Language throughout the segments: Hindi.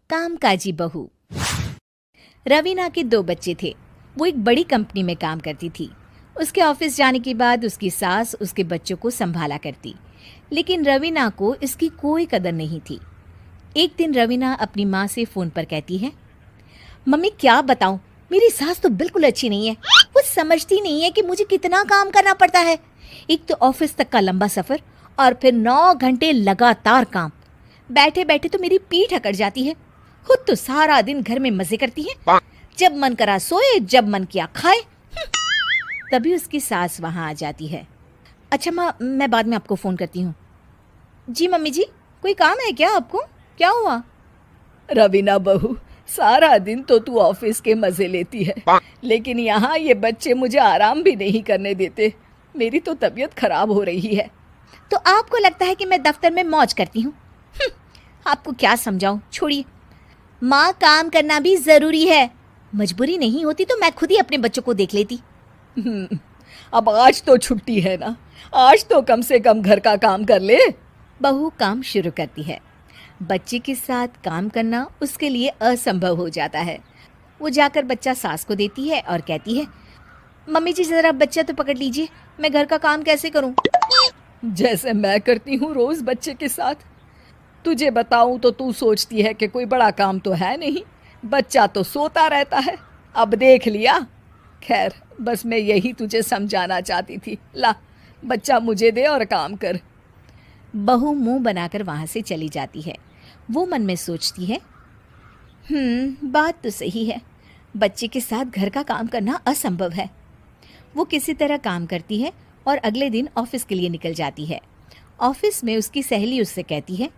कामकाजी बहू। रवीना के 2 बच्चे थे। वो एक बड़ी कंपनी में काम करती थी। उसके ऑफिस जाने के बाद उसकी सास उसके बच्चों को संभाला करती, लेकिन रवीना को इसकी कोई कदर नहीं थी। एक दिन रवीना अपनी माँ से फ़ोन पर कहती है, मम्मी क्या बताऊं, मेरी सास तो बिल्कुल अच्छी नहीं है। वो समझती नहीं है कि मुझे कितना काम करना पड़ता है। एक तो ऑफिस तक का लंबा सफ़र और फिर 9 घंटे लगातार काम। बैठे बैठे तो मेरी पीठ अकड़ जाती है। खुद तो सारा दिन घर में मजे करती है, जब मन करा सोए, जब मन किया खाए। तभी उसकी सास वहां आ जाती है। अच्छा माँ, मैं बाद में आपको फ़ोन करती हूँ। जी मम्मी जी, कोई काम है क्या आपको? क्या हुआ? रवीना बहू, सारा दिन तो तू ऑफिस के मजे लेती है, लेकिन यहाँ ये बच्चे मुझे आराम भी नहीं करने देते। मेरी तो तबीयत खराब हो रही है। तो आपको लगता है कि मैं दफ्तर में मौज करती हूँ? आपको क्या समझाऊं, छोड़िए। माँ, काम करना भी ज़रूरी है। मजबूरी नहीं होती तो मैं खुद ही अपने बच्चों को देख लेती। अब आज तो छुट्टी है ना, आज तो कम से कम घर का काम कर ले। बहू काम शुरू करती है। बच्चे के साथ काम करना उसके लिए असंभव हो जाता है। वो जाकर बच्चा सास को देती है और कहती है, मम्मी जी ज़रा बच्चा तो पकड़ लीजिए, मैं घर का काम कैसे करूं? जैसे मैं करती हूँ रोज बच्चे के साथ। तुझे बताऊं तो तू सोचती है कि कोई बड़ा काम तो है नहीं, बच्चा तो सोता रहता है। अब देख लिया। खैर, बस मैं यही तुझे समझाना चाहती थी। ला, बच्चा मुझे दे और काम कर। बहू मुंह बनाकर वहां से चली जाती है। वो मन में सोचती है, बात तो सही है, बच्चे के साथ घर का काम करना असंभव है। वो किसी तरह काम करती है और अगले दिन ऑफिस के लिए निकल जाती है। ऑफिस में उसकी सहेली उससे कहती है,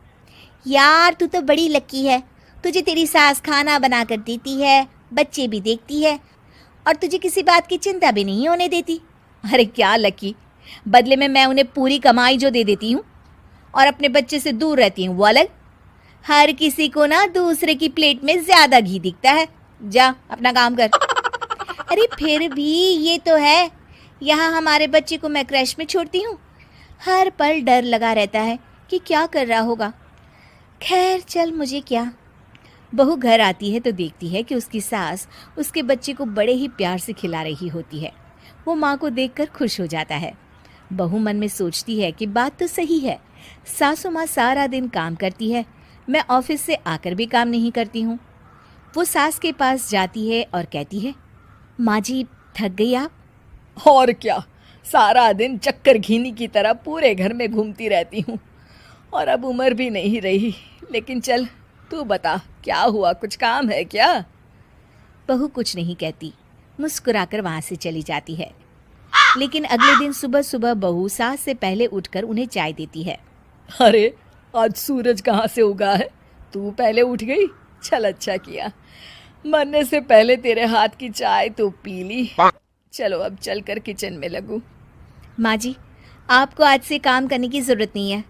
यार तू तो बड़ी लकी है, तुझे तेरी सास खाना बना कर देती है, बच्चे भी देखती है और तुझे किसी बात की चिंता भी नहीं होने देती। अरे क्या लकी, बदले में मैं उन्हें पूरी कमाई जो दे देती हूँ और अपने बच्चे से दूर रहती हूँ वो अलग। हर किसी को ना दूसरे की प्लेट में ज्यादा घी दिखता है। जा अपना काम कर। अरे फिर भी ये तो है, यहाँ हमारे बच्चे को मैं क्रैश में छोड़ती हूँ, हर पल डर लगा रहता है कि क्या कर रहा होगा। खैर चल, मुझे क्या। बहू घर आती है तो देखती है कि उसकी सास उसके बच्चे को बड़े ही प्यार से खिला रही होती है। वो माँ को देखकर खुश हो जाता है। बहू मन में सोचती है कि बात तो सही है, सासू माँ सारा दिन काम करती है, मैं ऑफिस से आकर भी काम नहीं करती हूँ। वो सास के पास जाती है और कहती है, माँ जी थक गई आप? और क्या, सारा दिन चक्कर घीनी की तरह पूरे घर में घूमती रहती हूँ और अब उम्र भी नहीं रही। लेकिन चल, तू बता क्या हुआ, कुछ काम है क्या? बहू कुछ नहीं कहती, मुस्कुराकर वहाँ से चली जाती है। लेकिन अगले दिन सुबह सुबह बहू सास से पहले उठकर उन्हें चाय देती है। अरे आज सूरज कहाँ से उगा है, तू पहले उठ गई। चल अच्छा किया, मरने से पहले तेरे हाथ की चाय तो पी ली। चलो अब चलकर किचन में लगूं। माँ जी, आपको आज से काम करने की ज़रूरत नहीं है।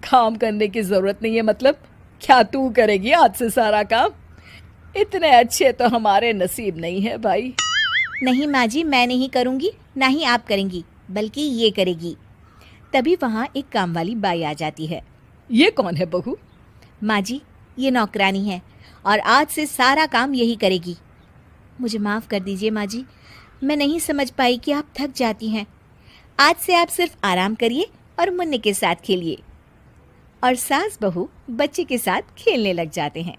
काम करने की ज़रूरत नहीं है मतलब? क्या तू करेगी आज से सारा काम? इतने अच्छे तो हमारे नसीब नहीं है भाई। नहीं माँ जी, मैं नहीं करूँगी, ना ही आप करेंगी, बल्कि ये करेगी। तभी वहाँ एक काम वाली बाई आ जाती है। ये कौन है बहू? माँ जी, ये नौकरानी है और आज से सारा काम यही करेगी। मुझे माफ़ कर दीजिए माँ जी, मैं नहीं समझ पाई कि आप थक जाती हैं। आज से आप सिर्फ आराम करिए और मुन्ने के साथ खेलिए। और सास बहू बच्चे के साथ खेलने लग जाते हैं।